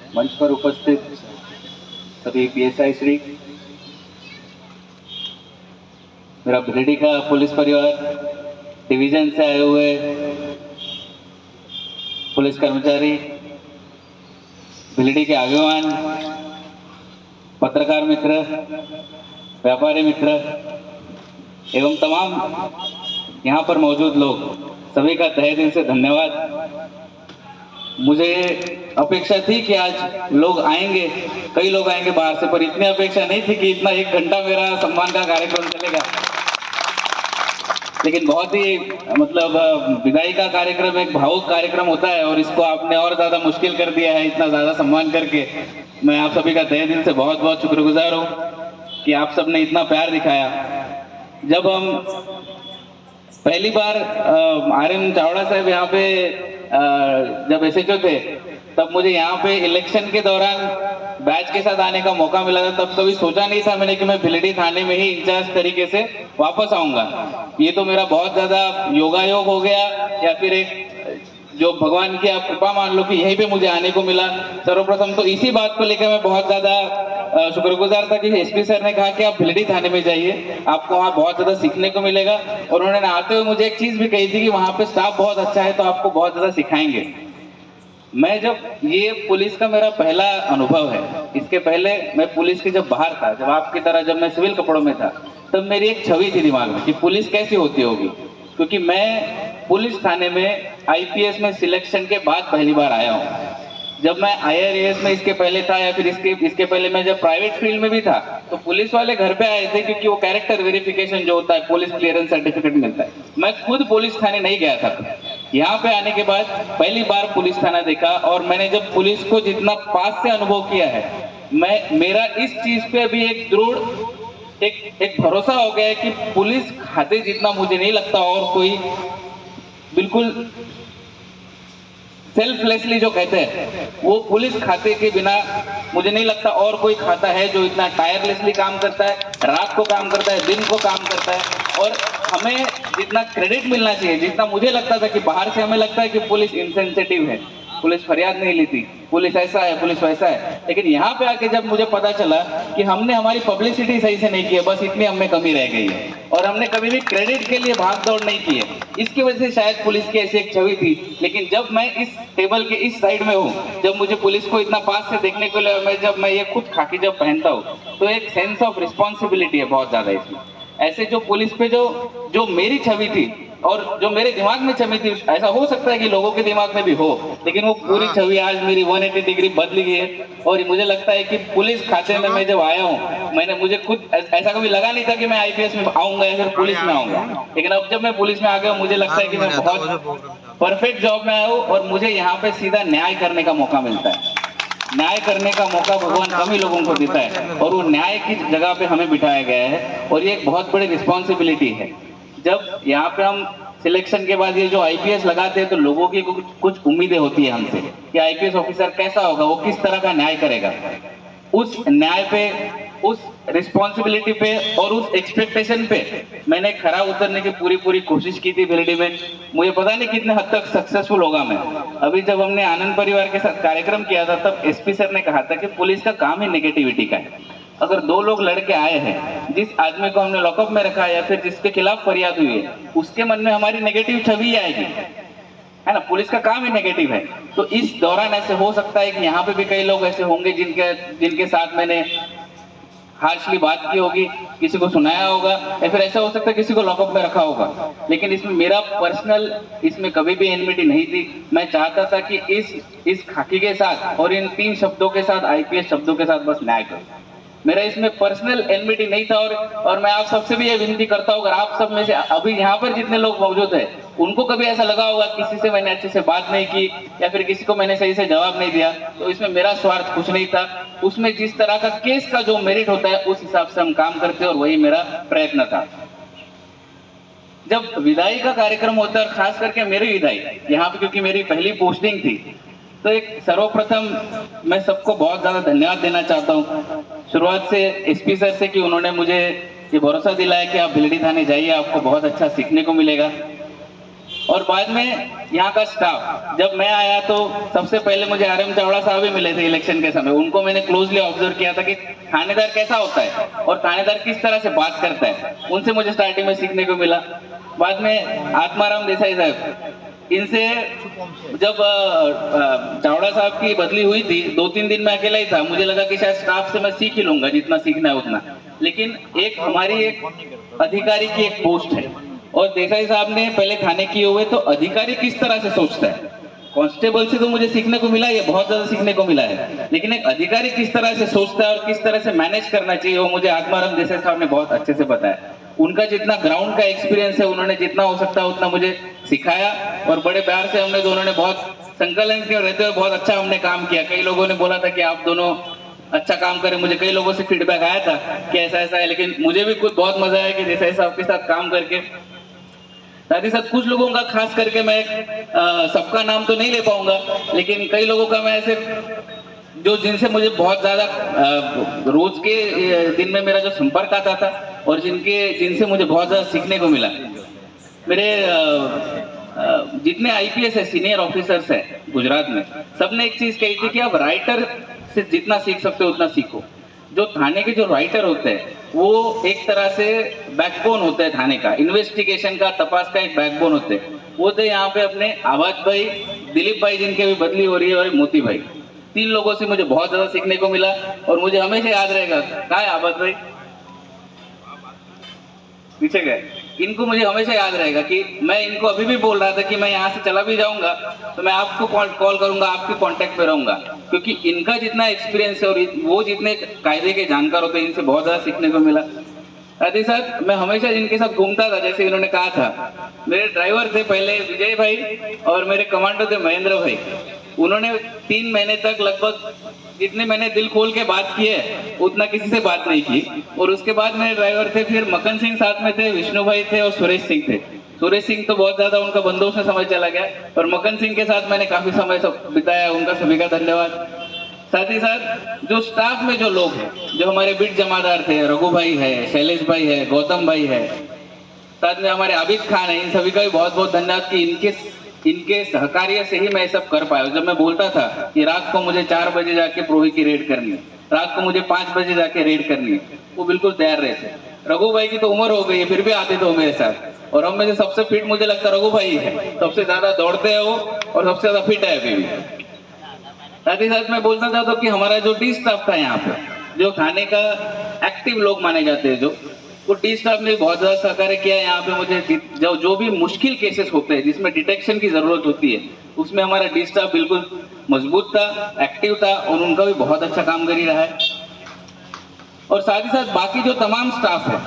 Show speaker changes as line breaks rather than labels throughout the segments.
मंच पर उपस्थित सभी पीएसआई श्री, मेरा भिलडी का पुलिस परिवार, डिवीजन से आए हुए पुलिस कर्मचारी, भिलडी के आगेवान, पत्रकार मित्र, व्यापारी मित्र एवं तमाम यहाँ पर मौजूद लोग, सभी का तहे दिल से धन्यवाद। मुझे अपेक्षा थी कि आज लोग आएंगे, कई लोग आएंगे बाहर से, पर इतनी अपेक्षा नहीं थी कि इतना 1 घंटा मेरा सम्मान का कार्यक्रम चलेगा। लेकिन बहुत ही विदाई का कार्यक्रम एक भावुक कार्यक्रम होता है और इसको आपने और ज़्यादा मुश्किल कर दिया है इतना ज़्यादा सम्मान करके। मैं आप सभी का तहे दिल से बहुत बहुत शुक्रगुजार हूँ कि आप सब ने इतना प्यार दिखाया। जब हम पहली बार आर.एम. चावड़ा साहब यहाँ पे जब एसएचओ थे, तब मुझे यहाँ पे इलेक्शन के दौरान बैच के साथ आने का मौका मिला था। तब कभी सोचा नहीं था मैंने कि मैं भिलडी थाने में ही इंचार्ज तरीके से वापस आऊंगा। ये तो मेरा बहुत ज्यादा योगायोग हो गया, या फिर एक जो भगवान की आप कृपा मान लो कि यहीं पे मुझे आने को मिला। सर्वप्रथम तो इसी बात को लेकर मैं बहुत ज्यादा शुक्रगुजार था कि एसपी सर ने कहा कि आप भिलडी थाने में जाइए, आपको वहाँ बहुत ज्यादा सीखने को मिलेगा। और उन्होंने आते हुए मुझे एक चीज भी कही थी कि वहाँ पे स्टाफ बहुत अच्छा है, तो आपको बहुत ज्यादा सिखाएंगे। मैं जब ये पुलिस का मेरा पहला अनुभव है, इसके पहले मैं पुलिस के जब बाहर था, जब आपकी तरह जब मैं सिविल कपड़ों में था, तब मेरी एक छवि थी दिमाग में कि पुलिस कैसी होती होगी। क्योंकि मैं पुलिस थाने में आईपीएस में सिलेक्शन के बाद पहली बार आया हूँ। जब मैं आईआरएस में इसके पहले था, या फिर इसके पहले मैं जब प्राइवेट फील्ड में भी था, तो पुलिस वाले घर पे आए थे, क्योंकि वो कैरेक्टर वेरिफिकेशन जो होता है, पुलिस क्लियरेंस सर्टिफिकेट मिलता है। मैं खुद पुलिस थाने नहीं गया था। यहाँ पे आने के बाद पहली बार पुलिस थाना देखा, और मैंने जब पुलिस को जितना पास से अनुभव किया है, मेरा इस चीज पे अभी एक दृढ़ एक भरोसा हो गया है कि पुलिस खाते जितना मुझे नहीं लगता और कोई बिल्कुल सेल्फलेसली जो कहते हैं, वो पुलिस खाते के बिना मुझे नहीं लगता और कोई खाता है जो इतना टायरलेसली काम करता है, रात को काम करता है, दिन को काम करता है। और हमें जितना क्रेडिट मिलना चाहिए, जितना मुझे लगता था कि बाहर से हमें लगता है कि पुलिस इनसेंसिटिव है, पुलिस फरियाद नहीं लेती, पुलिस ऐसा है, पुलिस वैसा है, लेकिन यहाँ पे आके जब मुझे पता चला कि हमने हमारी पब्लिसिटी सही से नहीं की है, बस इतनी हमें कमी रह गई है, और हमने कभी भी क्रेडिट के लिए भाग दौड़ नहीं की है, इसकी वजह से शायद पुलिस की ऐसी एक छवि थी। लेकिन जब मैं इस टेबल के इस साइड में हूँ, जब मुझे पुलिस को इतना पास से देखने को मिला, जब मैं ये खुद खाकी जब पहनता हूँ, तो एक सेंस ऑफ रिस्पॉन्सिबिलिटी है बहुत ज्यादा इसमें। ऐसे जो पुलिस पे जो मेरी छवि थी और जो मेरे दिमाग में छवि थी, ऐसा हो सकता है कि लोगों के दिमाग में भी हो, लेकिन वो पूरी छवि आज मेरी 180 डिग्री बदल गई है। और मुझे लगता है कि पुलिस खाते में मैं जब आया हूँ, मुझे खुद ऐसा कभी लगा नहीं था कि मैं आईपीएस में आऊंगा या फिर पुलिस में आऊंगा, लेकिन अब जब मैं पुलिस में आ गया, मुझे लगता है कि मैं बहुत परफेक्ट जॉब में आया हूँ और मुझे यहाँ पे सीधा न्याय करने का मौका मिलता है। न्याय करने का मौका भगवान कम ही लोगों को देता है, और वो न्याय की जगह पे हमें बिठाया गया है, और ये एक बहुत बड़ी रिस्पॉन्सिबिलिटी है। जब यहाँ पे हम सिलेक्शन के बाद ये जो आईपीएस लगाते हैं, तो लोगों की कुछ उम्मीदें होती है हमसे कि आईपीएस ऑफिसर कैसा होगा, वो किस तरह का न्याय करेगा। उस न्याय पे, उस रिस्पॉन्सिबिलिटी पे और उस एक्सपेक्टेशन पे मैंने खरा उतरने की पूरी कोशिश की थी भिलडी में। मुझे पता नहीं कितने हद तक सक्सेसफुल होगा मैं। अभी जब हमने आनंद परिवार के साथ कार्यक्रम किया था, तब एसपी सर ने कहा था कि पुलिस का काम ही नेगेटिविटी का है। अगर 2 लोग लड़के आए हैं, जिस आदमी को हमने लॉकअप में रखा है या फिर जिसके खिलाफ फरियाद हुई है, उसके मन में हमारी नेगेटिव छवि आएगी, है ना। पुलिस का काम ही नेगेटिव है। तो इस दौरान ऐसे हो सकता है कि यहाँ पे भी कई लोग ऐसे होंगे जिनके साथ मैंने हार्शली बात की होगी, किसी को सुनाया होगा, या फिर ऐसा हो सकता है किसी को लॉकअप में रखा होगा। लेकिन इसमें मेरा पर्सनल, इसमें कभी भी एनमिटी नहीं थी। मैं चाहता था कि इस खाकी के साथ और इन 3 शब्दों के साथ, आईपीएस शब्दों के साथ बस न्याय करूं। मेरा इसमें पर्सनल एनमिटी नहीं था। और मैं आप सबसे भी ये विनती करता हूँ, अगर आप सब में से अभी यहाँ पर जितने लोग मौजूद हैं, उनको कभी ऐसा लगा होगा किसी से मैंने अच्छे से बात नहीं की या फिर किसी को मैंने सही से जवाब नहीं दिया, तो इसमें मेरा स्वार्थ कुछ नहीं था। उसमें जिस तरह का केस का जो मेरिट होता है, उस हिसाब से हम काम करते हैं, और वही मेरा प्रयत्न था। जब विदाई का कार्यक्रम होता है, और खास करके मेरी विदाई यहाँ पे, क्योंकि मेरी पहली पोस्टिंग थी, तो एक सर्वप्रथम मैं सबको बहुत ज्यादा धन्यवाद देना चाहता हूँ। शुरुआत से एसपी सर से कि उन्होंने मुझे ये भरोसा दिलाया कि आप भिलडी थाने जाइए, आपको बहुत अच्छा सीखने को मिलेगा। और बाद में यहाँ का स्टाफ, जब मैं आया तो सबसे पहले मुझे RM चावड़ा साहब ही मिले थे इलेक्शन के समय। उनको मैंने क्लोजली ऑब्जर्व किया था कि थानेदार कैसा होता है और थानेदार किस तरह से बात करता है, उनसे मुझे स्टार्टिंग में सीखने को मिला। बाद में आत्माराम देसाई साहब, इनसे जब चावड़ा साहब की बदली हुई थी 2-3 दिन में अकेला ही था, मुझे लगा कि शायद स्टाफ से मैं सीख ही लूंगा जितना सीखना है उतना, लेकिन एक हमारी एक अधिकारी की एक पोस्ट है और देसाई साहब ने पहले थाने किए हुए, तो अधिकारी किस तरह से सोचता है, कांस्टेबल से तो मुझे सीखने को मिला है, बहुत ज्यादा सीखने को मिला है, लेकिन एक अधिकारी किस तरह से सोचता है और किस तरह से मैनेज करना चाहिए वो मुझे आत्माराम देसाई साहब ने बहुत अच्छे से बताया। उनका जितना ग्राउंड का एक्सपीरियंस है, उन्होंने जितना हो सकता है उतना मुझे सिखाया और बड़े प्यार से हमने दोनों ने बहुत संकलन के रहते हुए बहुत अच्छा हमने काम किया। कई लोगों ने बोला था कि आप दोनों अच्छा काम करें, मुझे कई लोगों से फीडबैक आया था कि ऐसा ऐसा है, लेकिन मुझे भी कुछ बहुत मजा आया कि देसाई साहब के साथ काम करके। साथ ही साथ कुछ लोगों का खास करके मैं सबका नाम तो नहीं ले पाऊंगा, लेकिन कई लोगों का मैं ऐसे जो जिनसे मुझे बहुत ज्यादा रोज के दिन में मेरा जो संपर्क आता था और जिनसे मुझे बहुत ज्यादा सीखने को मिला। मेरे जितने IPS है, सीनियर ऑफिसर्स है गुजरात में, सबने एक चीज कही थी कि आप राइटर से जितना सीख सकते हो उतना सीखो। जो थाने के जो राइटर होते हैं वो एक तरह से बैकबोन होते हैं थाने का, इन्वेस्टिगेशन का, तपास का एक बैकबोन होते हैं। वो थे यहाँ पे अपने आवाज भाई, दिलीप भाई जिनके भी बदली हो रही है, और मोती भाई। 3 लोगों से मुझे बहुत ज्यादा सीखने को मिला और मुझे हमेशा याद रहेगा। कहाँ है आबाद भाई? पीछे गए। इनको मुझे हमेशा याद रहेगा कि मैं इनको अभी भी बोल रहा था कि मैं यहाँ से चला भी जाऊंगा तो मैं आपको कॉल करूंगा, आपके कांटेक्ट पे रहूंगा, क्योंकि इनका जितना एक्सपीरियंस है और वो जितने कायदे के जानकार होते हैं, इनसे बहुत ज्यादा सीखने को मिला। साथ ही साथ मैं हमेशा जिनके साथ घूमता था, जैसे इन्होंने कहा था, मेरे ड्राइवर थे पहले विजय भाई और मेरे कमांडो थे महेंद्र भाई। उन्होंने 3 महीने तक लगभग जितने मैंने दिल खोल के बात की है उतना किसी से बात नहीं की। और उसके बाद मेरे ड्राइवर थे, फिर मक्खन सिंह साथ में थे, विष्णु भाई थे और सुरेश सिंह थे। सुरेश सिंह तो बहुत ज्यादा उनका बंदोबस्त में समय चला गया, और मक्खन सिंह के साथ मैंने काफी समय बिताया, उनका सभी का धन्यवाद। साथ ही साथ जो स्टाफ में जो लोग हैं, जो हमारे बिट जमादार थे, रघु भाई है, शैलेश भाई है, गौतम भाई है, साथ में हमारे आबिद खान है, इन सभी का भी बहुत बहुत धन्यवाद कि इनके सहकार्य से ही मैं सब कर पाया। जब मैं बोलता था कि रात को मुझे 4 बजे जाके प्रोही की रेड करनी है, रात को मुझे 5 बजे जाके रेड करनी है, वो बिल्कुल तैयार रहे थे। रघु भाई की तो उम्र हो गई है, फिर भी आते थे वो मेरे साथ, और हम में से सबसे फिट मुझे लगता रघु भाई है, सबसे ज्यादा दौड़ते हैं वो और सबसे ज्यादा फिट है अभी भी। साथ ही साथ मैं बोलना चाहता हूँ कि हमारा जो डी स्टाफ था यहाँ पे, जो थाने का एक्टिव लोग माने जाते हैं, जो वो डी स्टाफ ने बहुत ज्यादा सहकार्य किया यहाँ पे मुझे। जो भी मुश्किल केसेस होते हैं जिसमें डिटेक्शन की जरूरत होती है, उसमें हमारा डी स्टाफ बिल्कुल मजबूत था, एक्टिव था, और उनका भी बहुत अच्छा काम कर ही रहा है। और साथ ही साथ बाकी जो तमाम स्टाफ है,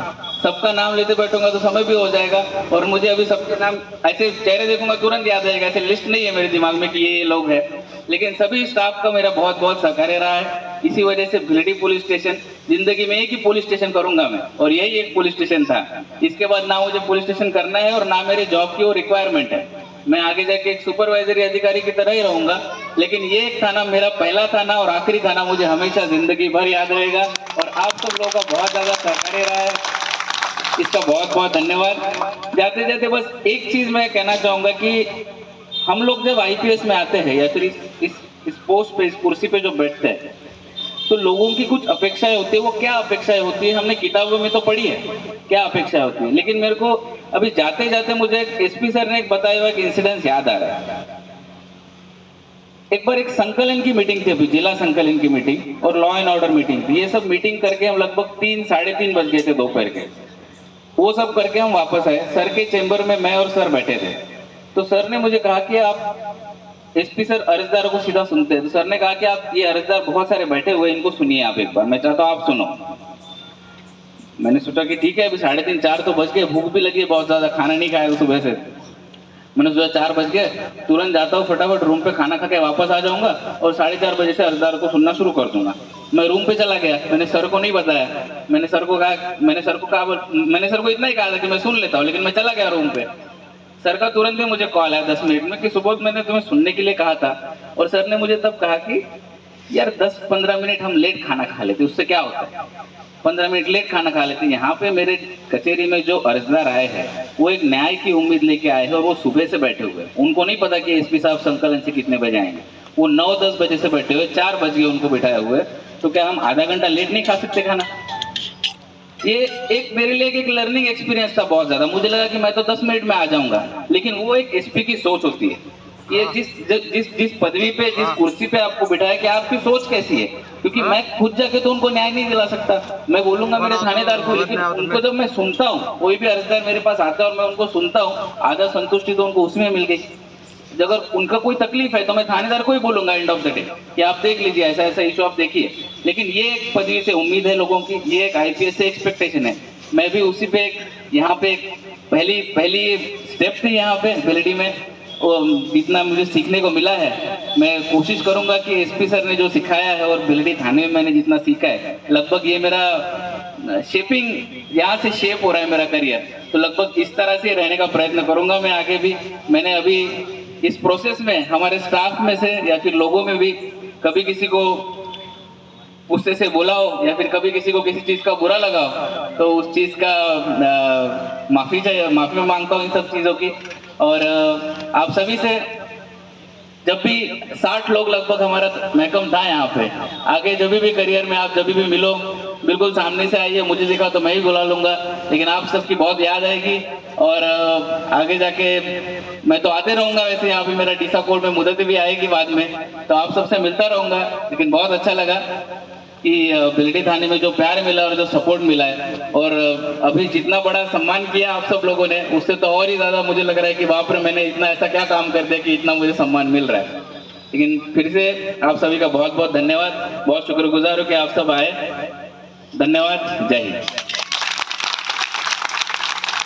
सबका नाम लेते बैठूंगा तो समय भी हो जाएगा, और मुझे अभी सबके नाम ऐसे चेहरे देखूंगा तुरंत याद आएगा, ऐसे लिस्ट नहीं है मेरे दिमाग में कि ये लोग हैं, लेकिन सभी स्टाफ का मेरा बहुत बहुत सहकार्य रहा है। इसी वजह से भिलडी पुलिस स्टेशन, जिंदगी में एक ही पुलिस स्टेशन करूंगा मैं, और यही एक पुलिस स्टेशन था। इसके बाद ना मुझे पुलिस स्टेशन करना है और ना मेरे जॉब की वो रिक्वायरमेंट है। मैं आगे जाके एक सुपरवाइजरी अधिकारी की तरह ही रहूंगा, लेकिन ये एक थाना मेरा पहला थाना और आखिरी थाना मुझे हमेशा जिंदगी भर याद रहेगा, और आप सब लोगों का बहुत ज्यादा सहकार्य रहा है, इसका बहुत बहुत धन्यवाद। जाते जाते बस एक चीज मैं कहना चाहूंगा कि हम लोग जब IPS में आते हैं या फिर इस पोस्ट पे, इस कुर्सी पे जो बैठते हैं, तो लोगों की कुछ अपेक्षाएं होती है। वो क्या अपेक्षाएं होती है हमने किताबों में तो पढ़ी है क्या अपेक्षाएं होती है, लेकिन मेरे को अभी जाते जाते मुझे SP सर ने एक बताया हुआ कि इंसिडेंस याद आ रहा है। एक बार एक संकलन की मीटिंग थी, अभी जिला संकलन की मीटिंग और लॉ एंड ऑर्डर मीटिंग थी। ये सब मीटिंग करके हम लगभग 3 साढ़े 3 बज गए थे दोपहर के। वो सब करके हम वापस आए, सर के चेंबर में मैं और सर बैठे थे। तो सर ने मुझे कहा कि आप SP सर अर्जदारों को सीधा सुनते हैं, तो सर ने कहा कि आप ये अर्जदार बहुत सारे बैठे हुए, इनको सुनिए आप एक बार, मैं चाहता हूँ आप सुनो। मैंने सोचा कि ठीक है, अभी 3:30 4 तो बज गए, भूख भी लगी है बहुत ज्यादा, खाना नहीं खाया सुबह से। मैंने सोचा 4 बज गए, तुरंत जाता हूँ फटाफट रूम पे, खाना खा के वापस आ जाऊंगा और 4:30 बजे से अर्जदार को सुनना शुरू कर दूंगा। मैं रूम पे चला गया, मैंने सर को नहीं बताया, मैंने सर को इतना ही कहा था कि मैं सुन लेता हूँ, लेकिन मैं चला गया रूम पे। सर का तुरंत ही मुझे कॉल आया 10 मिनट में कि सुबोध मैंने तुम्हें सुनने के लिए कहा था, और सर ने मुझे तब कहा कि यार 10-15 मिनट हम लेट खाना खा लेते, उससे क्या होता है। 15 मिनट लेट खाना खा लेते हैं। यहाँ पे मेरे कचहरी में जो अर्जदार आए हैं वो एक न्याय की उम्मीद लेके आए हैं और वो सुबह से बैठे हुए हैं। उनको नहीं पता कि एसपी साहब संकलन से कितने बजे आएंगे। वो 9-10 बजे से बैठे हुए, 4 बज गए उनको बिठाए हुए। तो क्या हम आधा घंटा लेट नहीं खा सकते खाना? ये एक मेरे लिए एक लर्निंग एक्सपीरियंस था बहुत ज्यादा। मुझे लगा कि मैं तो 10 मिनट में आ जाऊंगा, लेकिन वो एक एसपी की सोच होती है। ये जिस पदवी पे, जिस कुर्सी पे आपको बिठाया कि आपकी सोच कैसी है। क्योंकि मैं खुद जाके तो उनको न्याय नहीं दिला सकता, मैं बोलूंगा मेरे थानेदार को, लेकिन उनको जब मैं सुनता हूँ, कोई भी अर्जदार मेरे पास आता है और मैं उनको सुनता हूँ, आधा संतुष्टि तो उनको उसमें मिल गई। अगर उनका कोई तकलीफ है तो मैं थानेदार को ही बोलूंगा एंड ऑफ द डे कि आप देख लीजिए, ऐसा ऐसा इशू आप देखिए। लेकिन ये एक पदवी से उम्मीद है लोगों की, ये एक आईपीएस से एक्सपेक्टेशन है। मैं भी उसी पे यहाँ पे पहली स्टेप थी यहाँ पे बेलडी में। जितना मुझे सीखने को मिला है, मैं कोशिश करूंगा कि एसपी सर ने जो सिखाया है और बेलडी थाने में मैंने जितना सीखा है, लगभग ये मेरा शेपिंग, यहाँ से शेप हो रहा है मेरा करियर। तो लगभग इस तरह से रहने का प्रयत्न करूंगा मैं आगे भी। मैंने अभी इस प्रोसेस में हमारे स्टाफ में से या फिर लोगों में भी कभी किसी को गुस्से से बोला हो या फिर कभी किसी को किसी चीज का बुरा लगा हो, तो उस चीज का माफी मांगता हूँ इन सब चीजों की। और आप सभी से, जब भी 60 लोग लगभग हमारा महकम था यहाँ पे, आगे जब भी करियर में आप जब भी मिलो, बिल्कुल सामने से आइए, मुझे दिखा तो मैं ही बुला लूंगा, लेकिन आप सबकी बहुत याद आएगी। और आगे जाके मैं तो आते रहूंगा, वैसे यहाँ पे मेरा डीसा कोर्ट में मुदत भी आएगी बाद में, तो आप सबसे मिलता रहूंगा। लेकिन बहुत अच्छा लगा कि बेलडी थाने में जो प्यार मिला और जो सपोर्ट मिला है, और अभी जितना बड़ा सम्मान किया आप सब लोगों ने, उससे तो और ही ज्यादा मुझे लग रहा है कि बाप रे, मैंने इतना ऐसा क्या काम कर दिया कि इतना मुझे सम्मान मिल रहा है। लेकिन फिर से आप सभी का बहुत बहुत धन्यवाद, बहुत शुक्रगुजार हूँ कि आप सब आए। धन्यवाद, जय हिंद।